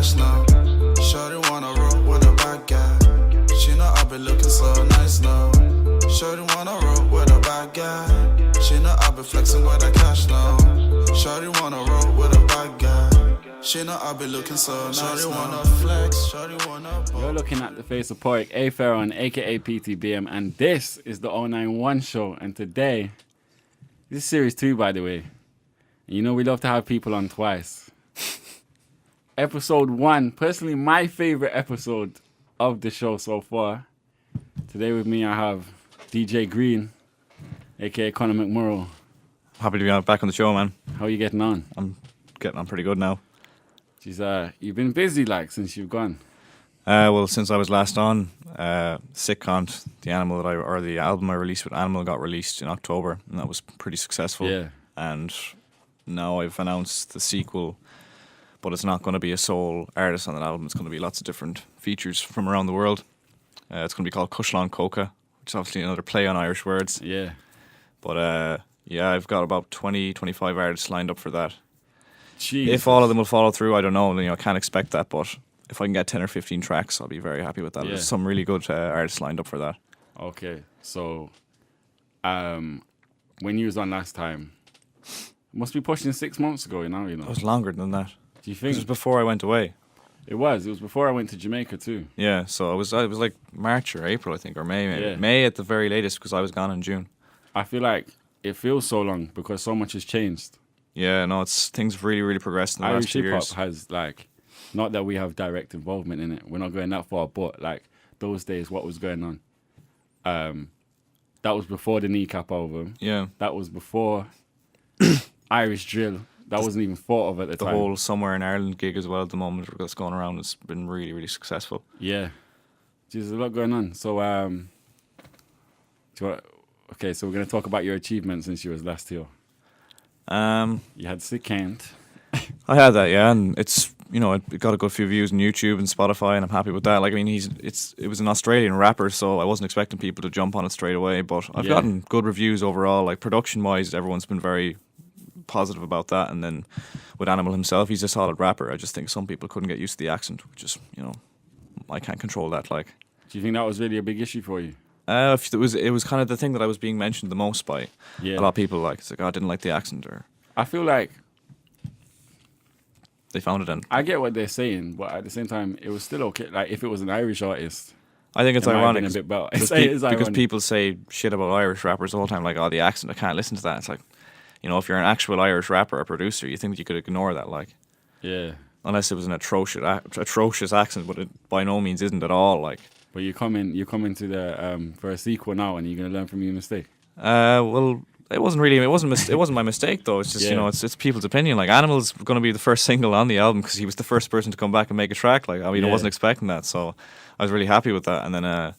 cash now. Shorty wanna roll with a bad guy. She know I be looking so nice now. Shorty wanna roll with a bad guy. She know I be flexing with the cash now. Shorty wanna roll with a bad guy. She know I be looking so nice. Shorty wanna flex. Shorty wanna. You're looking at the face of Pork, A Pharaoh, aka PTBM, and this is the 091 show. And today, this is series 2, by the way. And you know we love to have people on twice. Episode 1, personally my favorite episode of the show so far. Today with me I have DJ Green, aka Conor McMurrow. Happy to be back on the show, man. How are you getting on? I'm getting on pretty good now. Jeez, you've been busy like since you've gone. Well, since I was last on, Caint, the album I released with Animal got released in October, and that was pretty successful. Yeah. And now I've announced the sequel, but it's not going to be a sole artist on that album. It's going to be lots of different features from around the world. It's going to be called Kushlawn Coca, which is obviously another play on Irish words. Yeah. But yeah, I've got about 20, 25 artists lined up for that. Jesus. If all of them will follow through, I don't know. I can't expect that, but if I can get 10 or 15 tracks, I'll be very happy with that. Yeah. There's some really good artists lined up for that. Okay, so when you was on last time, must be pushing 6 months ago, you know. It was longer than that. Do you think? It was before I went away. It was before I went to Jamaica too. Yeah, so it was like March or April, I think, or May maybe. Yeah. May at the very latest, because I was gone in June. I feel like it feels so long because so much has changed. Yeah, no, things have really, really progressed in the last Irish few hip hop years. has like, not that we have direct involvement in it. We're not going that far, but like those days, what was going on? That was before the Kneecap album. Yeah. That was before Irish Drill. That wasn't even thought of at the The time. whole Somewhere in Ireland gig as well at the moment that's going around has been really, really successful. Yeah. There's a lot going on. So, okay, so we're going to talk about your achievements since you was last here. You had Caint. I had that, yeah, and it's, it got a good few views on YouTube and Spotify, and I'm happy with that. Like, I mean, it was an Australian rapper, so I wasn't expecting people to jump on it straight away, but I've gotten good reviews overall. Like, production-wise, everyone's been very positive about that, and then with Animal himself, he's a solid rapper. I just think some people couldn't get used to the accent, which is, I can't control that, like. Do you think that was really a big issue for you? It was kind of the thing that I was being mentioned the most by Yeah. a lot of people. Like, it's like, I didn't like the accent, or I feel like they found it in. I get what they're saying, but at the same time, it was still okay. Like, if it was an Irish artist, I think it's it might have ironic been a bit better. because, It is because ironic. people say shit about Irish rappers all the time, like, oh, the accent, I can't listen to that. It's like, if you're an actual Irish rapper or producer, you think that you could ignore that, like, Yeah. unless it was an atrocious accent, but it by no means isn't at all, like. But you're coming to the for a sequel now, and you're gonna learn from your mistake. Well, it wasn't my mistake though. It's just Yeah. it's people's opinion. Like, Animal's going to be the first single on the album because he was the first person to come back and make a track. Like, I mean, I Yeah. wasn't expecting that, so I was really happy with that. And then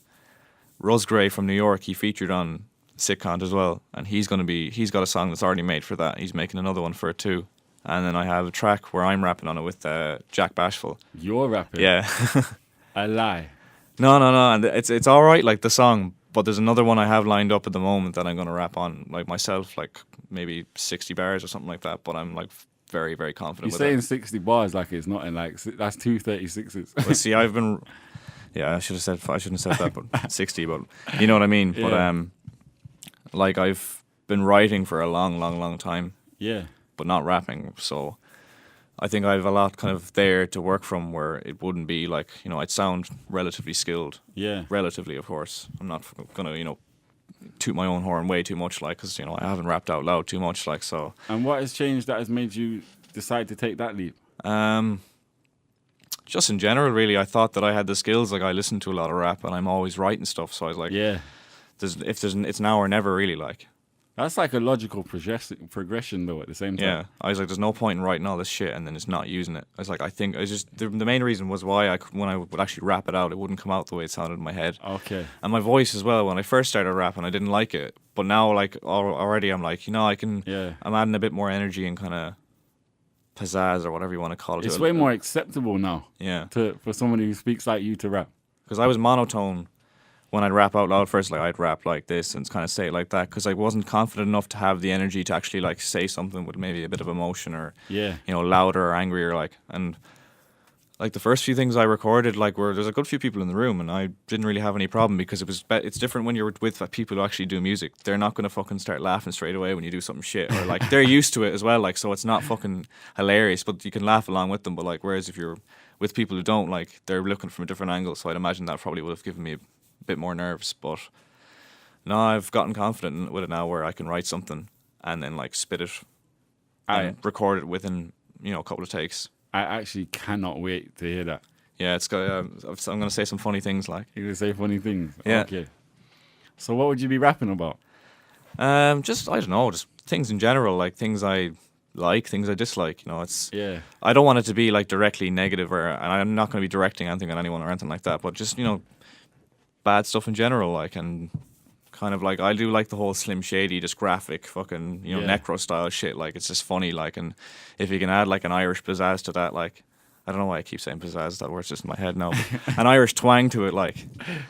Ruz Gray from New York, he featured on Caint as well, and he's got a song that's already made for that. He's making another one for it too. And then I have a track where I'm rapping on it with Jack Bashful. You're rapping. Yeah. I lie. No, and it's all right, like the song, but there's another one I have lined up at the moment that I'm going to rap on, like myself, like maybe 60 bars or something like that, but I'm like very, very confident You're with saying it. 60 bars like it's nothing. Like that's 236s. But see, I shouldn't have said that, but 60, but you know what I mean. Yeah. But like, I've been writing for a long, long, long time, Yeah. but not rapping, so I think I have a lot kind of there to work from where it wouldn't be like, I'd sound relatively skilled. Yeah. Relatively, of course. I'm not going to, toot my own horn way too much, like, because, I haven't rapped out loud too much, like, so. And what has changed that has made you decide to take that leap? Just in general, really, I thought that I had the skills. Like, I listened to a lot of rap, and I'm always writing stuff, so I was like, Yeah. it's now or never, really, like. That's like a logical progression though at the same time. Yeah, I was like, there's no point in writing all this shit and then just not using it. I was like, the main reason was why when I would actually rap it out, it wouldn't come out the way it sounded in my head. Okay. And my voice as well, when I first started rapping, I didn't like it. But now, like, already I'm like, I can, Yeah. I'm adding a bit more energy and kind of pizzazz or whatever you want to call it. It's way more acceptable now. Yeah. For someone who speaks like you to rap. Because I was monotone when I'd rap out loud first, like, I'd rap like this and kind of say it like that because I wasn't confident enough to have the energy to actually, like, say something with maybe a bit of emotion or, Yeah. louder or angrier, like. And like the first few things I recorded, like were there's a good few people in the room, and I didn't really have any problem because it's different when you're with people who actually do music. They're not gonna fucking start laughing straight away when you do something shit, or like they're used to it as well. Like so, it's not fucking hilarious, but you can laugh along with them. But like whereas if you're with people who don't, like they're looking from a different angle, so I'd imagine that probably would have given me a bit more nerves. But no, I've gotten confident with it now where I can write something and then like spit it and record it within a couple of takes. I actually cannot wait to hear that. Yeah, it's got. I'm gonna say some funny things. Like You're gonna say funny things. Yeah. Okay. So what would you be rapping about? just I don't know, just things in general, like things I like, things I dislike. It's Yeah. I don't want it to be like directly negative, and I'm not going to be directing anything at anyone or anything like that. But just bad stuff in general, like and kind of like I do like the whole Slim Shady, just graphic, fucking Yeah. necro style shit. Like it's just funny, like and if you can add like an Irish pizzazz to that, like. I don't know why I keep saying pizzazz. That word's just in my head now. But an Irish twang to it, like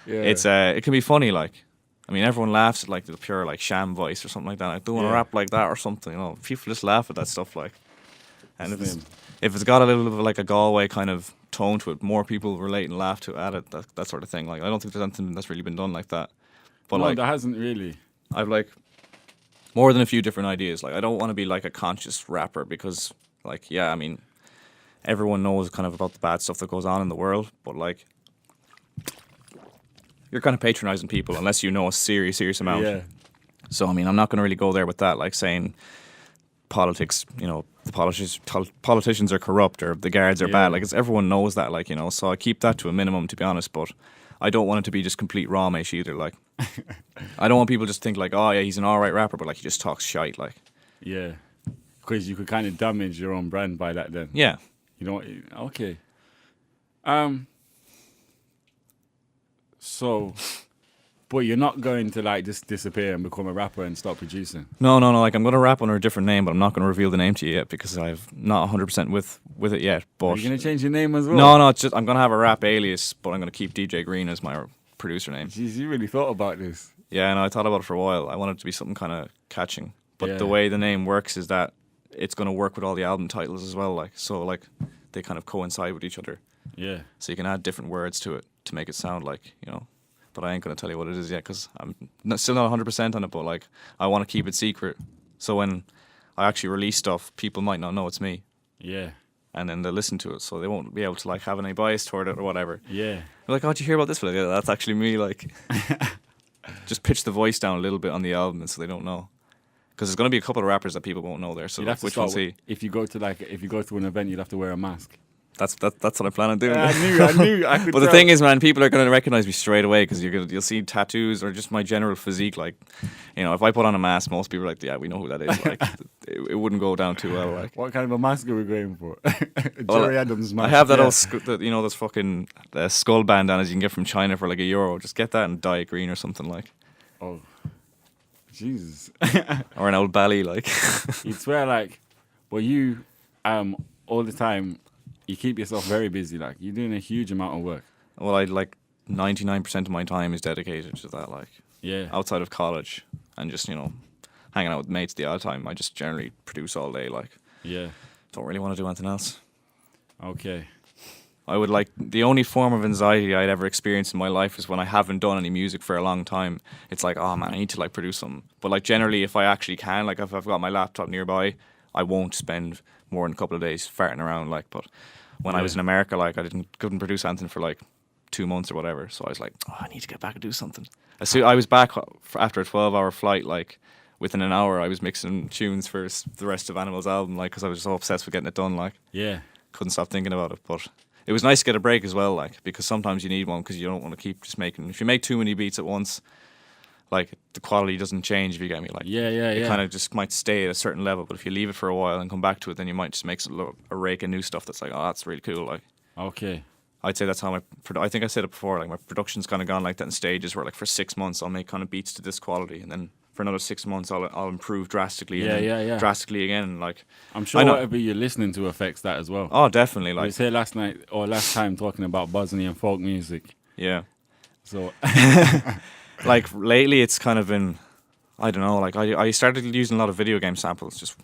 Yeah. it's it can be funny. Like I mean, everyone laughs at like the pure like sham voice or something like that. I don't want to Yeah. rap like that or something. People just laugh at that stuff. Like, and Slim. if it's got a little bit of like a Galway kind of tone to it, more people relate and laugh to at it. That sort of thing. Like I don't think there's anything that's really been done like that. But no, like that hasn't really. I've like more than a few different ideas. Like I don't want to be like a conscious rapper because like I mean. Everyone knows kind of about the bad stuff that goes on in the world, but like you're kind of patronizing people unless you know a serious amount. Yeah. So I mean, I'm not going to really go there with that, like saying politics. The politicians are corrupt or the guards are Yeah. bad. Like everyone knows that, like So I keep that to a minimum, to be honest. But I don't want it to be just complete ramesh either. Like I don't want people just think like, oh yeah, he's an alright rapper, but like he just talks shite. Like Yeah. Because you could kind of damage your own brand by that then. yeah. Okay. So, but you're not going to like just disappear and become a rapper and stop producing. No. Like I'm going to rap under a different name, but I'm not going to reveal the name to you yet because I've not 100% with it yet. But Are you going to change your name as well? no, it's just I'm going to have a rap alias, but I'm going to keep DJ Green as my producer name. Jeez, you really thought about this. Yeah, and I thought about it for a while. I wanted it to be something kind of catching, but Yeah. the way the name works is that it's going to work with all the album titles as well. Like so, like they kind of coincide with each other. Yeah. So you can add different words to it to make it sound like But I ain't going to tell you what it is yet because I'm still not 100% on it. But like I want to keep it secret. So when I actually release stuff, people might not know it's me, Yeah. and then they'll listen to it, so they won't be able to like have any bias toward it or whatever. Yeah. They're like, "Oh, did you hear about this?" Like, yeah, that's actually me. Like, just pitch the voice down a little bit on the album, and so they don't know. Because there's going to be a couple of rappers that people won't know there. So You'd have to which one start see? if you go to an event, you'd have to wear a mask. That's what I plan on doing. I knew. I could But the tell. thing is, man, people are going to recognize me straight away because you'll see tattoos or just my general physique. Like, if I put on a mask, most people are like, yeah, we know who that is. Like, it wouldn't go down too well. Like, What kind of a mask are we going for? Well, Jerry Adams mask. I have that Yeah. old, those fucking skull bandanas you can get from China for like €1. Just get that and dye it green or something like, Oh, Jesus. or an old belly like. You'd swear like, well, you, all the time, you keep yourself very busy. Like you're doing a huge amount of work. Well, I like 99% of my time is dedicated to that. Like Yeah. outside of college and just hanging out with mates the odd time. I just generally produce all day. Like Yeah. don't really want to do anything else. Okay. I would like the only form of anxiety I'd ever experienced in my life is when I haven't done any music for a long time. It's like, oh man, I need to like produce something. But like generally, if I actually can, like if I've got my laptop nearby, I won't spend more than a couple of days farting around. Like, but when I was in America, like I couldn't produce anything for like 2 months or whatever. So I was like, oh, I need to get back and do something. I was back after a 12-hour flight, like. Within an hour, I was mixing tunes for the rest of Animal's album, like, because I was so obsessed with getting it done, like, Yeah. couldn't stop thinking about it. But it was nice to get a break as well, like, because sometimes you need one because you don't want to keep just making. If you make too many beats at once, like, the quality doesn't change. If you get me, like, Yeah. it kind of just might stay at a certain level. But if you leave it for a while and come back to it, then you might just make a rake of new stuff that's like, oh, that's really cool. Like, Okay. I'd say that's how I think I said it before. Like, my production's kind of gone like that in stages where, like, for 6 months I'll make kind of beats to this quality, and then for another 6 months I'll improve drastically, and then drastically again. Like, I'm sure whatever you're listening to affects that as well. Oh, definitely. I Like, was here last time talking about Bosnian folk music. yeah. So Like lately, it's kind of been, I don't know. Like I started using a lot of video game samples, just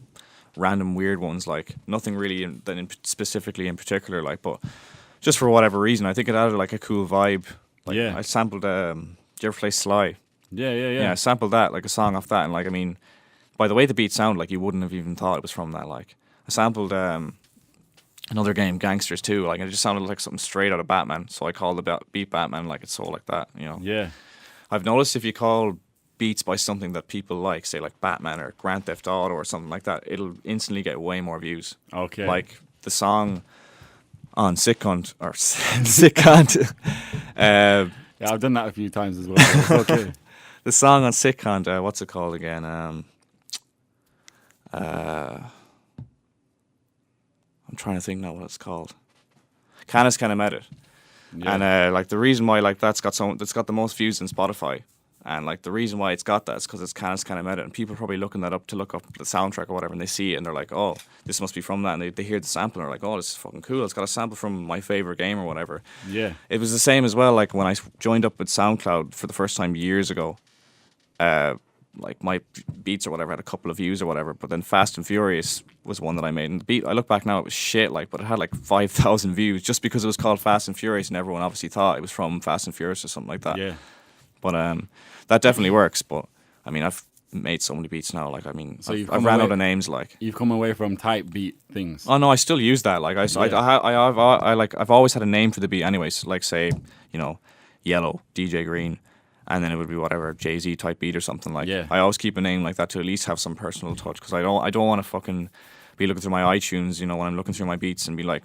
random weird ones. Like nothing really specifically in particular. Like, but just for whatever reason. I think it added like a cool vibe. Like, Yeah. I sampled. Do you ever play Sly? Yeah. I sampled that, like a song off that, and like I mean, by the way the beat sounded, like you wouldn't have even thought it was from that. Like I sampled another game, Gangsters 2. Like it just sounded like something straight out of Batman. So I called the beat Batman. Like it's so like that. You know. Yeah. I've noticed if you call beats by something that people like, say like Batman or Grand Theft Auto or something like that, it'll instantly get way more views. Okay. Like the song on Sick Cunt or Sick Cunt. Yeah, I've done that a few times as well. It's okay. The song on Sick Cunt, what's it called again? I'm trying to think now what it's called. Canis kind of met it. Yeah. And like the reason why like that's got the most views in Spotify, and like the reason why it's got that is because it's Canis kind of met it, and people are probably looking that up to look up the soundtrack or whatever, and they see it and they're like, oh, this must be from that, and they hear the sample and they're like, oh, this is fucking cool. It's got a sample from my favorite game or whatever. Yeah. It was the same as well. Like when I joined up with SoundCloud for the first time years ago, like my beats or whatever had a couple of views or whatever, but then Fast and Furious was one that I made, and the beat, I look back now, it was shit, like, but it had like 5,000 views just because it was called Fast and Furious, and everyone obviously thought it was from Fast and Furious or something like that. Yeah. But that definitely works. But I mean, I've made so many beats now. Like I mean, So I've ran out of names. Like You've come away from type beat things. oh no, I still use that. Like I've always had a name for the beat. Anyways, like say Yellow DJ Green. And then it would be whatever Jay-Z type beat or something like. Yeah. I always keep a name like that to at least have some personal touch, because I don't want to fucking be looking through my iTunes, when I'm looking through my beats and be like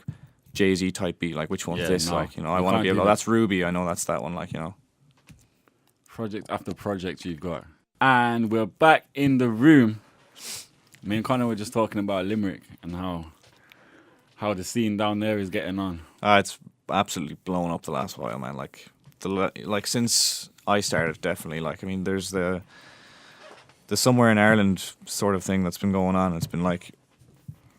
Jay-Z type beat, like which one's this? No, like I you want to can't be able. do Oh, that. that's Ruby. I know that's that one. Like Project after project you've got. And we're back in the room. Me and Connor were just talking about Limerick and how the scene down there is getting on. It's absolutely blown up the last while, man. Like since I started, definitely. Like I mean, there's the Somewhere in Ireland sort of thing that's been going on. It's been like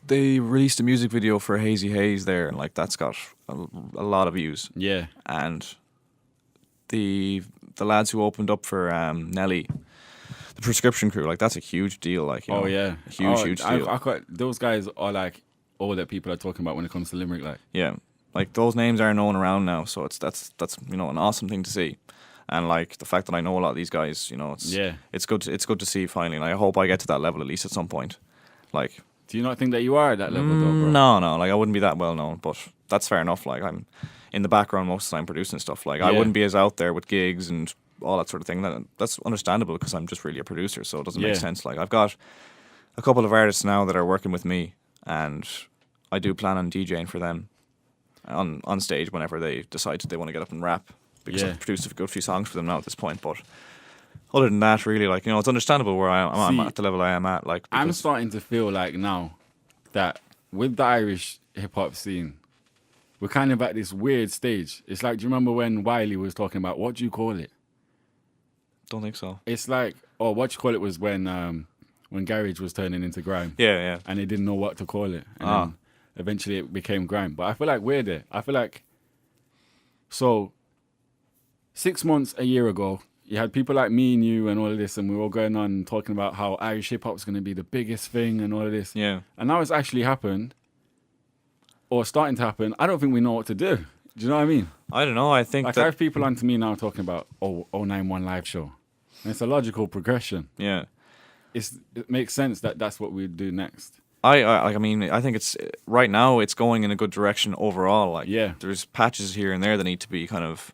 they released a music video for Hazy Haze there, and like that's got a lot of views. Yeah. And the lads who opened up for Nelly, the Prescription Crew, like that's a huge deal. Like Oh yeah. a huge deal. I got, those guys are like all that people are talking about when it comes to Limerick. Like Yeah, like those names are known around now, so that's an awesome thing to see. And like the fact that I know a lot of these guys, it's good. It's good to see finally. And I hope I get to that level at least at some point. Like, do you not think that you are at that level though, bro? no, like I wouldn't be that well known, but that's fair enough. Like I'm in the background most of the time producing stuff. Like I Yeah. wouldn't be as out there with gigs and all that sort of thing. That's understandable because I'm just really a producer, so it doesn't make Yeah. sense. Like I've got a couple of artists now that are working with me, and I do plan on DJing for them on stage whenever they decide they want to get up and rap, because Yeah. I've produced a good few songs for them now at this point. But other than that, really, like it's understandable where I'm See, at the level I am at. Like I'm because- starting to feel like now that with the Irish hip hop scene, we're kind of at this weird stage. It's like, do you remember when Wiley was talking about what do you call it? don't think so. It's like, what you call it was when garage was turning into grime, Yeah. and they didn't know what to call it, and Ah. then eventually it became grime. But I feel like we're there. I feel like, so 6 months, a year ago, you had people like me and you and all of this, and we were all going on talking about how Irish hip hop is going to be the biggest thing and all of this. Yeah. And now it's actually happened, or starting to happen. I don't think we know what to do. Do you know what I mean? I don't know. I think Like I that have people on to me now talking about 091 live show. And it's a logical progression. yeah. It makes sense that that's what we do next. I mean, I think it's right now it's going in a good direction overall. Like, Yeah. there's patches here and there that need to be kind of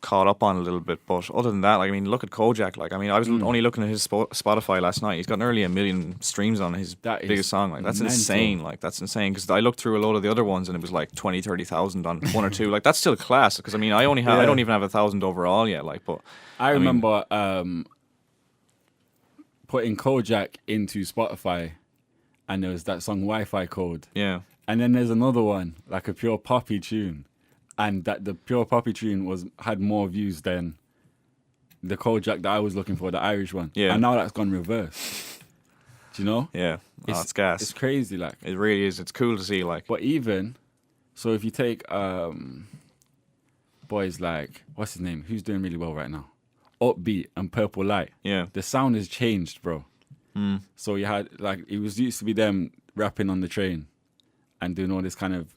caught up on a little bit. But other than that, like, I mean, look at Kojak. Like, I mean, I was only looking at his Spotify last night. He's got nearly 1 million streams on his That is biggest song. Like, that's mental. insane. Like, that's insane. Because I looked through a load of the other ones and it was like 20, 30,000 on one or two. Like, that's still class. Because I mean, I Yeah. don't even have 1,000 overall yet. Like, but I mean- remember putting Kojak into Spotify, and there was that song Wi-Fi Code. yeah, And then there's another one, like a Pure Poppy tune. And that the Pure Poppy tune had more views than the Kojak that I was looking for, the Irish one. Yeah. And now that's gone reverse. Do you know? yeah, it's gas. It's crazy, like. It really is. It's cool to see. Like, But even, so if you take boys like, what's his name? Who's doing really well right now? Upbeat and Purple Light. yeah, The sound has changed, bro. So you had, like, it used to be them rapping on the train and doing all this kind of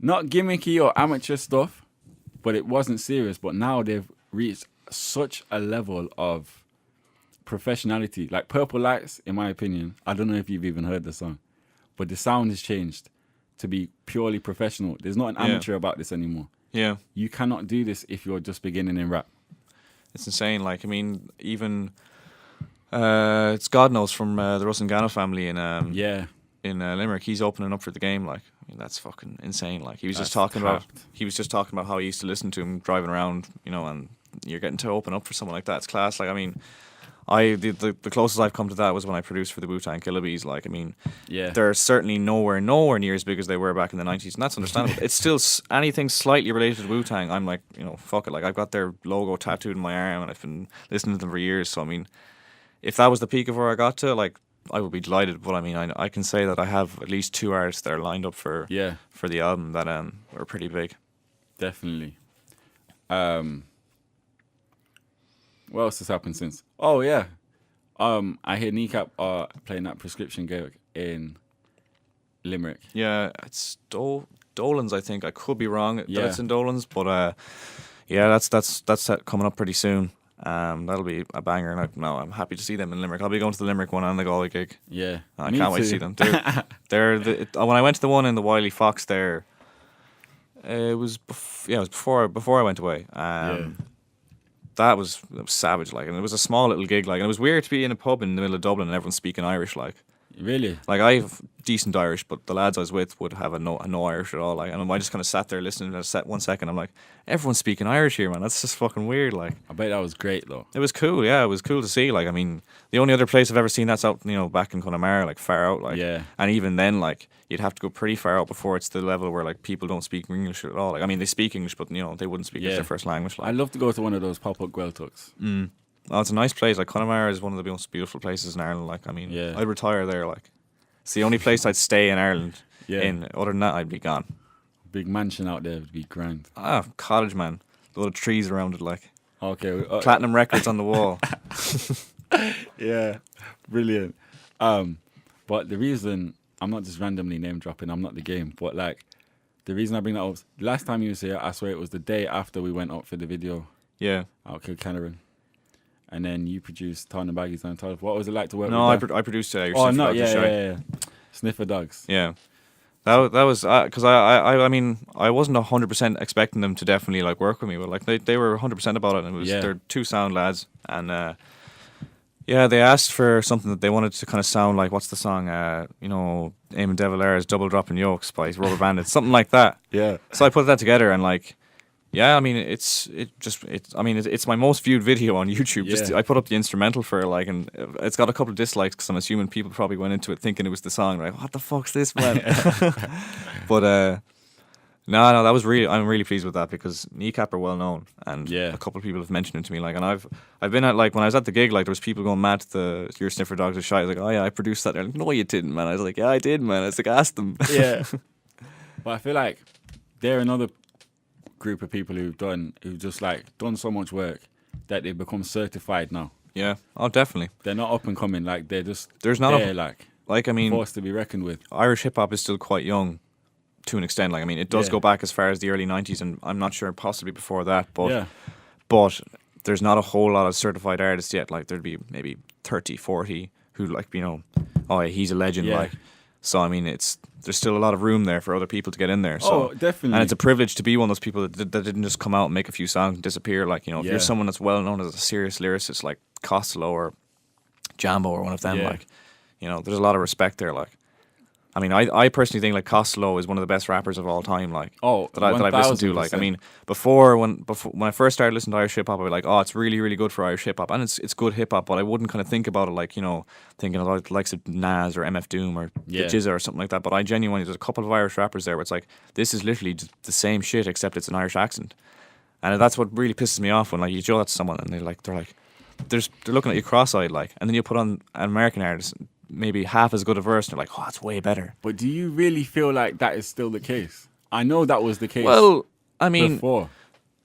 not gimmicky or amateur stuff, but it wasn't serious. But now they've reached such a level of professionality. Like Purple Lights, in my opinion, I don't know if you've even heard the song, but the sound has changed to be purely professional. There's not an amateur about this anymore. Yeah. You cannot do this if you're just beginning in rap. It's insane. Like, I mean, even it's God Knows from the Rusangano family in Limerick. He's opening up for the game. Like, I mean, that's fucking insane. Like, he was just talking about how he used to listen to him driving around, you know, and you're getting to open up for someone like that. It's class. Like, I mean, the closest I've come to that was when I produced for the Wu-Tang Killer Bees. Like, I mean, they're certainly nowhere near as big as they were back in the 90s, and that's understandable. It's still anything slightly related to Wu-Tang, I'm like, you know, fuck it. Like, I've got their logo tattooed in my arm, and I've been listening to them for years. So, I mean, if that was the peak of where I got to, like, I would be delighted. But I mean, I can say that I have at least 2 artists that are lined up for the album that were pretty big. Definitely. What else has happened since? Oh, yeah. I hear Kneecap are playing that Prescription gig in Limerick. Yeah, it's Dolan's, I think. I could be wrong that it's in Dolan's, but that's coming up pretty soon. That'll be a banger. And I'm happy to see them in Limerick. I'll be going to the Limerick one and the Galway gig. Yeah, I can't wait to see them. When I went to the one in the Wiley Fox there, it was before I went away. That was savage, like, and it was a small little gig, like, and it was weird to be in a pub in the middle of Dublin and everyone's speaking Irish, like. Really? Like, I have decent Irish, but the lads I was with would have no Irish at all, like, and I just kind of sat there listening to 1 second. I'm like, everyone's speaking Irish here, man. That's just fucking weird, like. I bet that was great, though. It was cool, yeah. It was cool to see, like, I mean, the only other place I've ever seen that's out, you know, back in Connemara, like, far out, like. Yeah. And even then, like, you'd have to go pretty far out before it's the level where, like, people don't speak English at all. Like, I mean, they speak English, but, you know, they wouldn't speak it as their first language. Like. I'd love to go to one of those pop-up Gueltuks. Oh, it's a nice place. Like, Connemara is one of the most beautiful places in Ireland. Like, I mean, I'd retire there, like. It's the only place I'd stay in Ireland. Yeah. Other than that, I'd be gone. Big mansion out there would be grand. Cottage, man. A lot of trees around it, like. Okay. Platinum records on the wall. Yeah. Brilliant. But the reason, I'm not just randomly name dropping, I'm not the game, but, like, the reason I bring that up, last time you was here, I swear it was the day after we went up for the video. Yeah. Out Kilkennerin. And then you produced Town and Baggies and Todd. What was it like to work with them? I produced your Sniffer Dogs. Yeah. Sniffer Dogs. Yeah. That was because I mean I wasn't 100% expecting them to definitely like work with me, but like they were 100% about it, and it was they're 2 sound lads, and they asked for something that they wanted to kind of sound like, what's the song, you know, Eamon De Valera's Double Dropping Yokes by Rubber Bandits, something like that. Yeah. So I put that together, and like. Yeah, I mean it's my most viewed video on YouTube. Just I put up the instrumental for it, like, and it's got a couple of dislikes because I'm assuming people probably went into it thinking it was the song. Like, what the fuck's this, man? But no, that was I'm really pleased with that because Kneecap are well known, and a couple of people have mentioned it to me. Like, and I've been at, like, when I was at the gig, like, there was people going mad to your Sniffer Dogs are shy. I was like, oh yeah, I produced that. They're like, no, you didn't, man. I was like, yeah, I did, man. I was like, ask them. Yeah. But I feel like they're another group of people who've just like done so much work that they've become certified now. Yeah. Oh, definitely. They're not up and coming. Like, they're just I mean, forced to be reckoned with. Irish hip hop is still quite young to an extent. Like, I mean, it does go back as far as the early 90s, and I'm not sure possibly before that. But there's not a whole lot of certified artists yet. Like, there'd be maybe 30, 40 who, like, you know, oh yeah, he's a legend. Like, so I mean, there's still a lot of room there for other people to get in there. So, definitely. And it's a privilege to be one of those people that didn't just come out and make a few songs and disappear. Like, you know, if you're someone that's well known as a serious lyricist, like Costello or Jambo or one of them, like, you know, there's a lot of respect there. Like, I mean, I personally think like Costello is one of the best rappers of all time. Like, that I've listened to. Like, I mean, before when I first started listening to Irish hip hop, I'd be like, oh, it's really, really good for Irish hip hop, and it's good hip hop. But I wouldn't kind of think about it like, you know, thinking about the likes of Nas or MF Doom or the Jizza or something like that. But I genuinely, there's a couple of Irish rappers there where it's like, this is literally just the same shit except it's an Irish accent, and that's what really pisses me off when, like, you show that to someone and they're looking at you cross-eyed, like, and then you put on an American artist, maybe half as good a verse, and they're like, oh, it's way better. But do you really feel like that is still the case? I know that was the case. Well, I mean, before.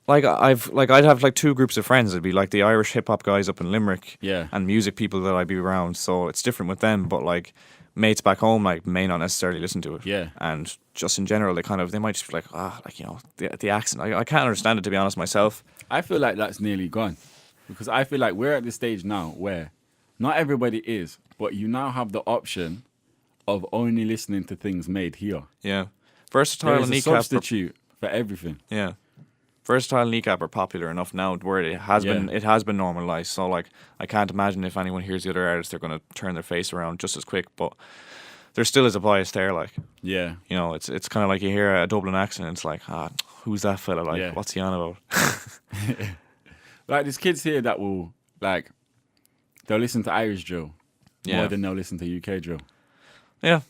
I'd have like 2 groups of friends. It'd be like the Irish hip hop guys up in Limerick, and music people that I'd be around. So it's different with them. But like mates back home like may not necessarily listen to it. Yeah. And just in general, they might just be like, the accent. I can't understand it, to be honest, myself. I feel like that's nearly gone because I feel like we're at the stage now where not everybody is, but you now have the option of only listening to things made here. Yeah. There Versatile is and a kneecap. substitute for everything. Yeah. Versatile and kneecap are popular enough now where it has been normalized. So like I can't imagine if anyone hears the other artists, they're going to turn their face around just as quick. But there still is a bias there. Like, Yeah. you know, it's kind of like you hear a Dublin accent. And it's like, who's that fella? Like, Yeah. what's he on about? Like there's kids here that will like they'll listen to Irish drill more Yeah. than they'll listen to UK drill. Yeah.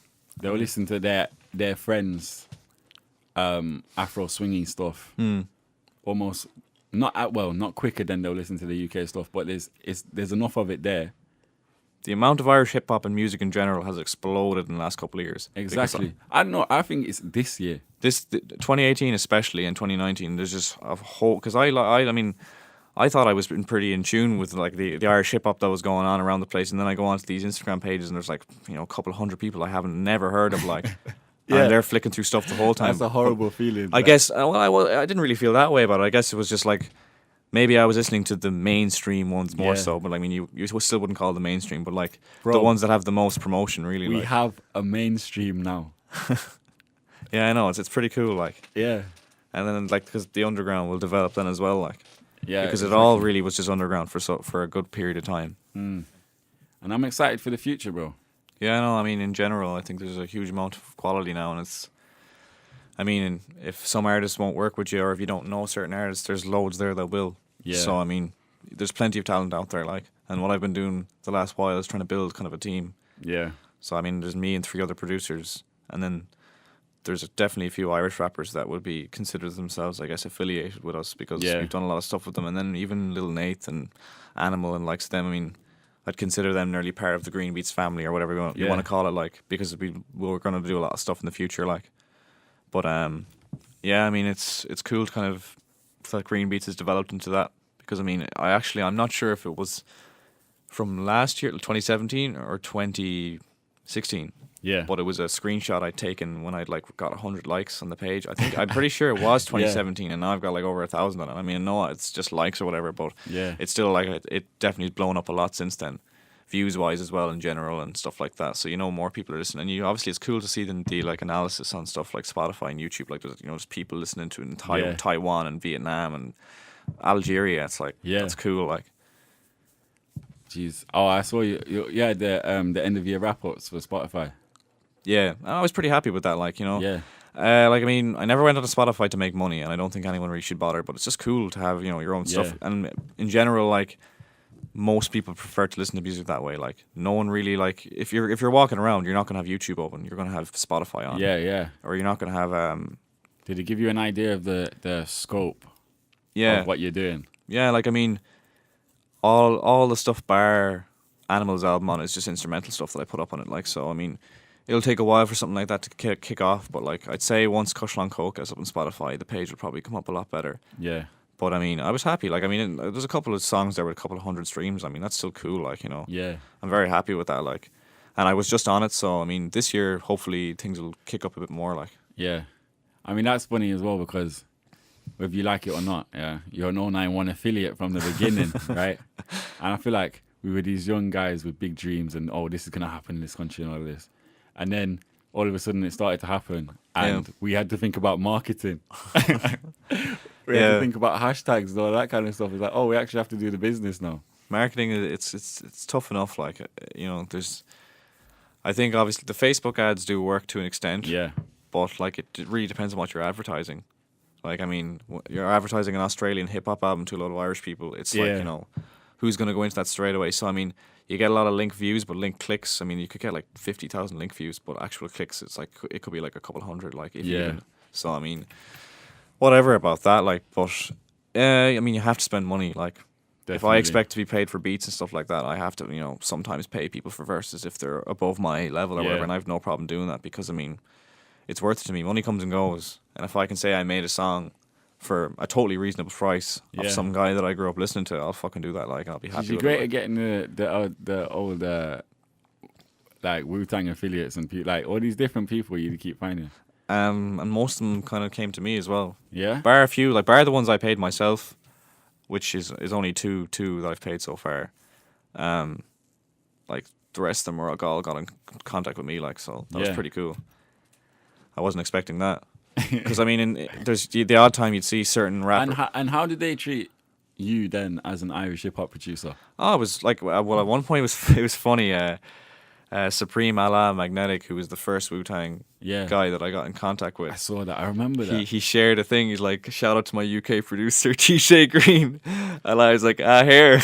They'll listen to their friends' Afro swinging stuff. Almost not quicker than they'll listen to the UK stuff, but there's enough of it there. The amount of Irish hip hop and music in general has exploded in the last couple of years. Exactly. I don't know. I think it's this year. 2018 especially and 2019, there's just a whole, because I mean, I thought I was pretty in tune with like the Irish hip hop that was going on around the place, and then I go onto these Instagram pages and there's like, you know, a couple of hundred people I haven't never heard of, like, Yeah. and they're flicking through stuff the whole time. That's a horrible feeling. I guess I didn't really feel that way about it. I guess it was just like maybe I was listening to the mainstream ones more Yeah. so, but I mean you still wouldn't call it the mainstream, but like Bro, the ones that have the most promotion really. we like. have a mainstream now. Yeah, I know it's pretty cool, like, Yeah. and then like because the underground will develop then as well, like, Yeah. because it all really was just underground for a good period of time. And I'm excited for the future, bro. Yeah, I know. I mean, in general, I think there's a huge amount of quality now, and it's. I mean, if some artists won't work with you, or if you don't know certain artists, there's loads there that will. Yeah. So I mean, there's plenty of talent out there, like, and what I've been doing the last while is trying to build kind of a team. Yeah. So I mean, there's me and 3 other producers, and then there's definitely a few Irish rappers that would be considered themselves, I guess, affiliated with us because Yeah. we've done a lot of stuff with them, and then even Lil Nate and Animal and likes them. I mean, I'd consider them nearly part of the Green Beats family or whatever you Yeah. want to call it, like, because we're going to do a lot of stuff in the future, like. But yeah, I mean, it's cool to kind of that Green Beats has developed into that, because I mean, I'm not sure if it was from last year, 2017 or 2016. Yeah. But it was a screenshot I'd taken when I'd like got 100 likes on the page. I'm pretty sure it was 2017, and now I've got like over 1,000 on it. I mean, no, it's just likes or whatever, but Yeah. it's still like it definitely has blown up a lot since then, views wise as well in general and stuff like that. So you know more people are listening, and obviously it's cool to see the like analysis on stuff like Spotify and YouTube. Like there's people listening to it in Yeah. Taiwan and Vietnam and Algeria. It's like it's cool. Like Jeez. Oh, I saw you. Yeah, the end of year wrap ups for Spotify. yeah, I was pretty happy with that. Like Yeah. Like I mean, I never went onto Spotify to make money, and I don't think anyone really should bother. But it's just cool to have your own stuff. Yeah. And in general, like most people prefer to listen to music that way. Like no one really like if you're walking around, you're not gonna have YouTube open. You're gonna have Spotify on. Yeah. Yeah. Or you're not gonna have Did it give you an idea of the scope yeah of what you're doing? yeah. Like I mean, all the stuff bar Animals album on is just instrumental stuff that I put up on it. Like so, I mean. It'll take a while for something like that to kick off, but like I'd say once Kushlawn Coca is up on Spotify, the page will probably come up a lot better. Yeah. But I mean, I was happy. Like I mean, there's a couple of songs there with a couple of 100 streams. I mean, that's still cool. Like Yeah. I'm very happy with that. Like, and I was just on it, so I mean, this year hopefully things will kick up a bit more. Like, Yeah. I mean, that's funny as well because whether you like it or not, yeah, you're an 091 affiliate from the beginning, right? And I feel like we were these young guys with big dreams and, this is going to happen in this country and all of this. And then all of a sudden it started to happen and we had to think about marketing. We had to think about hashtags and all that kind of stuff. It's like, we actually have to do the business now. marketing, it's tough enough. Like, there's, I think obviously the Facebook ads do work to an extent. Yeah. But like it really depends on what you're advertising. Like I mean, you're advertising an Australian hip hop album to a lot of Irish people. It's like who's going to go into that straight away? So I mean, you get a lot of link views, but link clicks. I mean, you could get like 50,000 link views, but actual clicks, it's like it could be like a couple hundred. Like if even. So I mean, whatever about that. Like, but I mean, you have to spend money. Like, if I expect to be paid for beats and stuff like that, I have to sometimes pay people for verses if they're above my level or whatever, and I have no problem doing that because I mean, it's worth it to me. Money comes and goes, and if I can say I made a song for a totally reasonable price of some guy that I grew up listening to, I'll fucking do that. Like, I'll be happy. You're great at getting the old like Wu-Tang affiliates and like all these different people you keep finding. And most of them kind of came to me as well. Yeah. Bar a few, like bar the ones I paid myself, which is only two that I've paid so far. Like the rest of them were all got in contact with me, like, so that was pretty cool. I wasn't expecting that because I mean, there's the odd time you'd see certain rappers. And how did they treat you then as an Irish hip hop producer? Oh, it was like, well, at one point it was funny. Supreme Allah Magnetic, who was the first Wu-Tang guy that I got in contact with. I saw that. I remember that. He shared a thing. He's like, shout out to my UK producer, T-Shay Green. And I was like, here.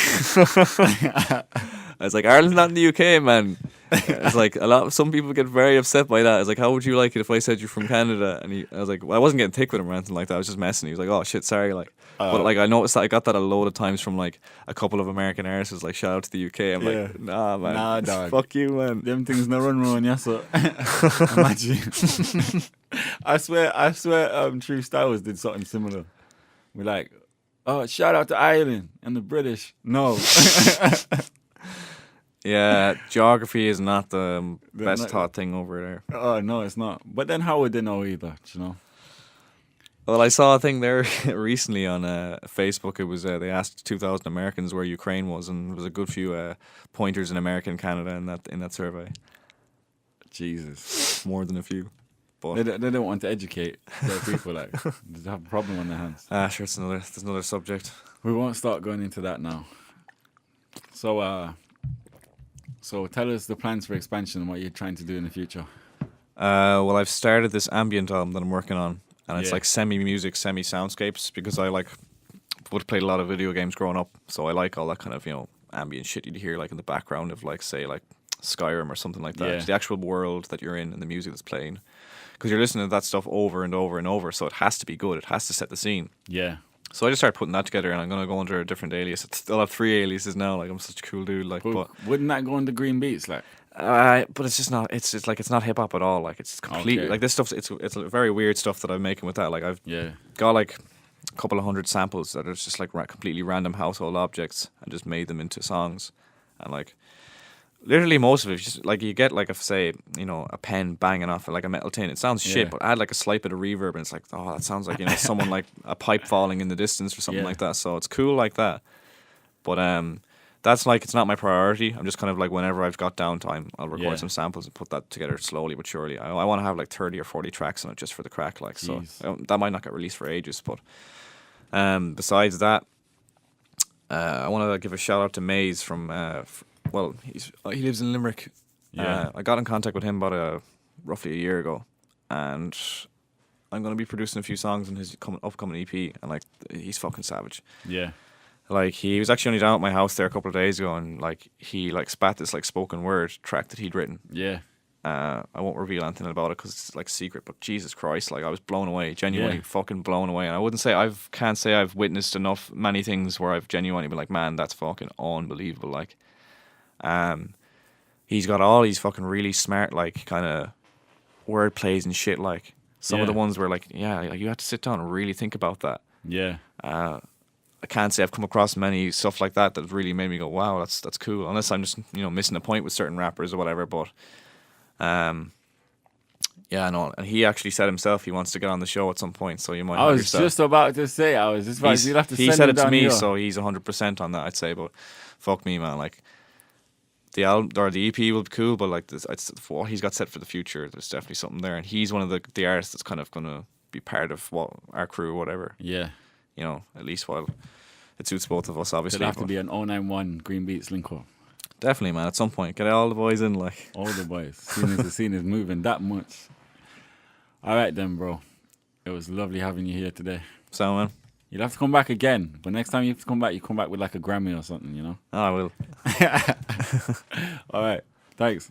I was like, Ireland's not in the UK, man. It's like some people get very upset by that. I was like, how would you like it if I said you're from Canada? And I was like, well, I wasn't getting thick with him or anything like that. I was just messing. He was like, oh shit, sorry. Like, but like I noticed that I got that a load of times from like a couple of American artists, like shout out to the UK. I'm like, nah, man, nah, dog. Fuck you, man. Them things no run wrong, yes sir. Imagine. I swear, True Styles did something similar. We're like, oh, shout out to Ireland and the British. No. Yeah, geography is not the best taught thing over there. Oh, no, it's not. But then how would they know either, you know? Well, I saw a thing there recently on Facebook. It was they asked 2,000 Americans where Ukraine was, and there was a good few pointers in America and Canada in that survey. Jesus. More than a few. But They don't want to educate their people, like. They have a problem on their hands. Sure, there's another subject. We won't start going into that now. So tell us the plans for expansion and what you're trying to do in the future. Well, I've started this ambient album that I'm working on, and it's like semi-music, semi-soundscapes, because I would have played a lot of video games growing up, so I like all that kind of, ambient shit you'd hear like in the background of like, say, like Skyrim or something like that. Yeah. It's the actual world that you're in and the music that's playing, because you're listening to that stuff over and over and over, so it has to be good. It has to set the scene. Yeah. So I just started putting that together, and I'm gonna go under a different alias. I'll have 3 aliases now. Like, I'm such a cool dude. Like, but wouldn't that go into Green Beats, like? But it's just not. It's not hip hop at all. Like, it's completely like this stuff. It's very weird stuff that I'm making with that. Like, I've got like a couple of hundred samples that are just like completely random household objects, and just made them into songs, and like. Literally most of it, just like you get like say a pen banging off like a metal tin. It sounds shit, but add like a slight bit of reverb, and it's like, oh, that sounds like someone like a pipe falling in the distance or something like that. So it's cool like that. But that's like, it's not my priority. I'm just kind of like, whenever I've got downtime, I'll record some samples and put that together slowly but surely. I want to have like 30 or 40 tracks on it just for the crack, like. Jeez. So that might not get released for ages, but besides that, I want to give a shout out to Maze from. Well, he lives in Limerick. Yeah, I got in contact with him about roughly a year ago, and I'm gonna be producing a few songs on his upcoming EP, and like he's fucking savage. Yeah, like he was actually only down at my house there a couple of days ago, and like he like spat this like spoken word track that he'd written. Yeah. I won't reveal anything about it because it's like secret, but Jesus Christ, like I was blown away, genuinely fucking blown away. And I wouldn't say can't say I've witnessed many things where I've genuinely been like, man, that's fucking unbelievable. Like, he's got all these fucking really smart like kind of word plays and shit. Like some of the ones where like, you have to sit down and really think about that. Yeah. I can't say I've come across many stuff like that really made me go, wow, that's cool. Unless I'm just missing a point with certain rappers or whatever, but. Yeah, no, and he actually said himself he wants to get on the show at some point, so you might. I was just about to say, you'll have to. He said it to me, so he's 100% on that. I'd say, but fuck me, man. Like the album or the EP will be cool, but like it's what he's got set for the future. There's definitely something there, and he's one of the artists that's kind of gonna be part of our crew, or whatever. Yeah, at least while it suits both of us, obviously. It'll have to be an 091 Green Beats link up. Definitely, man. At some point, get all the boys in, like. All the boys. Soon as the scene is moving that much. All right, then, bro. It was lovely having you here today. So, man. You'll have to come back again. But next time you have to come back, you come back with like a Grammy or something, Oh, I will. All right. Thanks.